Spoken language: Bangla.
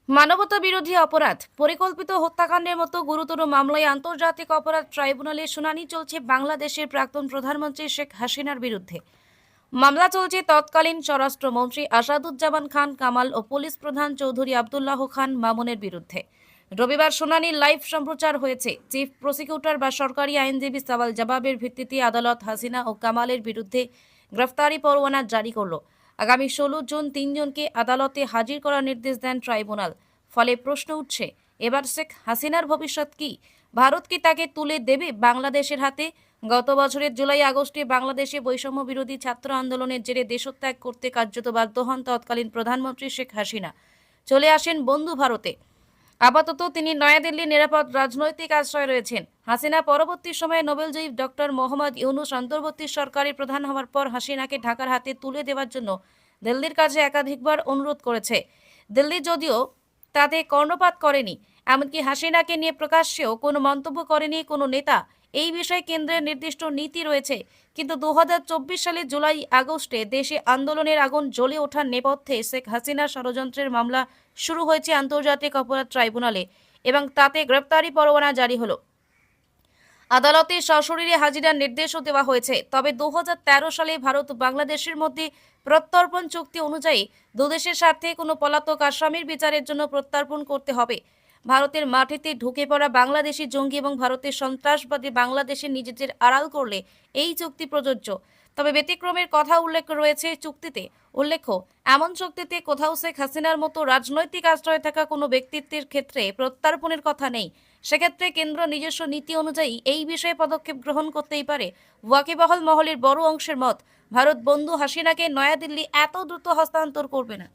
মানবতা বিরোধী অপরাধ, পরিকল্পিত হত্যাকাণ্ডের মতো গুরুতর মামলায় আন্তর্জাতিক অপরাধ ট্রাইব্যুনালে শুনানি চলছে বাংলাদেশের প্রাক্তন প্রধানমন্ত্রী শেখ হাসিনার বিরুদ্ধে। মামলা চলছে তৎকালীন স্বরাষ্ট্রমন্ত্রী আসাদুজ্জামান খান কামাল ও পুলিশ প্রধান চৌধুরী আব্দুল্লাহ খান মামুনের বিরুদ্ধে। রবিবার শুনানির লাইভ সম্প্রচার হয়েছে। চিফ প্রসিকিউটর বা সরকারি আইনজীবী সওয়াল জবাবের ভিত্তিতে আদালত হাসিনা ও কামালের বিরুদ্ধে গ্রেফতারি পরোয়ানা জারি করল। আগামী 16 জুন তিনজনকে আদালতে হাজির করার নির্দেশ দেন ট্রাইব্যুনাল। ফলে প্রশ্ন উঠছে, এবার শেখ হাসিনার ভবিষ্যৎ কি? ভারত কি তাকে তুলে দেবে বাংলাদেশের হাতে? গত বছরের জুলাই আগস্টে বাংলাদেশে বৈষম্য বিরোধী ছাত্র আন্দোলনের জেরে দেশত্যাগ করতে কার্যত বাধ্য হন তৎকালীন প্রধানমন্ত্রী শেখ হাসিনা। চলে আসেন বন্ধু ভারতে। আপাতত তিনি নয়াদিল্লির নিরাপদ রাজনৈতিক আশ্রয় রয়েছেন। হাসিনা পরবর্তী সময়ে নোবেলজয়ী ডক্টর মোহাম্মদ ইউনূস অন্তর্বর্তী সরকারের প্রধান হওয়ার পর হাসিনাকে ঢাকার হাতে তুলে দেওয়ার জন্য দিল্লির কাছে একাধিকবার অনুরোধ করেছে। দিল্লি যদিও তাতে কর্ণপাত করেনি, এমনকি হাসিনাকে নিয়ে প্রকাশ্যেও কোনো মন্তব্য করেনি কোনো নেতা। এই বিষয়ে কেন্দ্রের নির্দিষ্ট নীতি রয়েছে, কিন্তু 2024 সালের জুলাই আগস্টে দেশে আন্দোলনের আগুন জ্বলে ওঠার নেপথ্যে শেখ হাসিনার ষড়যন্ত্রের মামলা শুরু হয়েছে আন্তর্জাতিক অপরাধ ট্রাইব্যুনালে এবং তাতে গ্রেপ্তারি পরোয়ানা জারি হলো। আদালতে সশরীরে হাজিরার নির্দেশও দেওয়া হয়েছে। তবে 2013 সালে ভারত ও বাংলাদেশের মধ্যে প্রত্যর্পণ চুক্তি অনুযায়ী দুদেশের স্বার্থে কোনো পলাতক আসামির বিচারের জন্য প্রত্যর্পণ করতে হবে। ভারতের মাটিতে ঢুকে পড়া বাংলাদেশি জঙ্গি এবং ভারতের সন্ত্রাসবাদী বাংলাদেশে নিজেদের আড়াল করলে এই চুক্তি প্রযোজ্য। তবে ব্যতিক্রমের কথা উল্লেখ রয়েছে চুক্তিতে। উল্লেখ্য, এমন চুক্তিতে কোথাও শেখ হাসিনার মতো রাজনৈতিক আশ্রয়ে থাকা কোনো ব্যক্তিত্বের ক্ষেত্রে প্রত্যর্পণের কথা নেই। সেক্ষেত্রে কেন্দ্র নিজস্ব নীতি অনুযায়ী এই বিষয়ে পদক্ষেপ গ্রহণ করতেই পারে। ওয়াকিবহাল মহলের বড় অংশের মত, ভারত বন্ধু হাসিনাকে নয়াদিল্লি এত দ্রুত হস্তান্তর করবে না।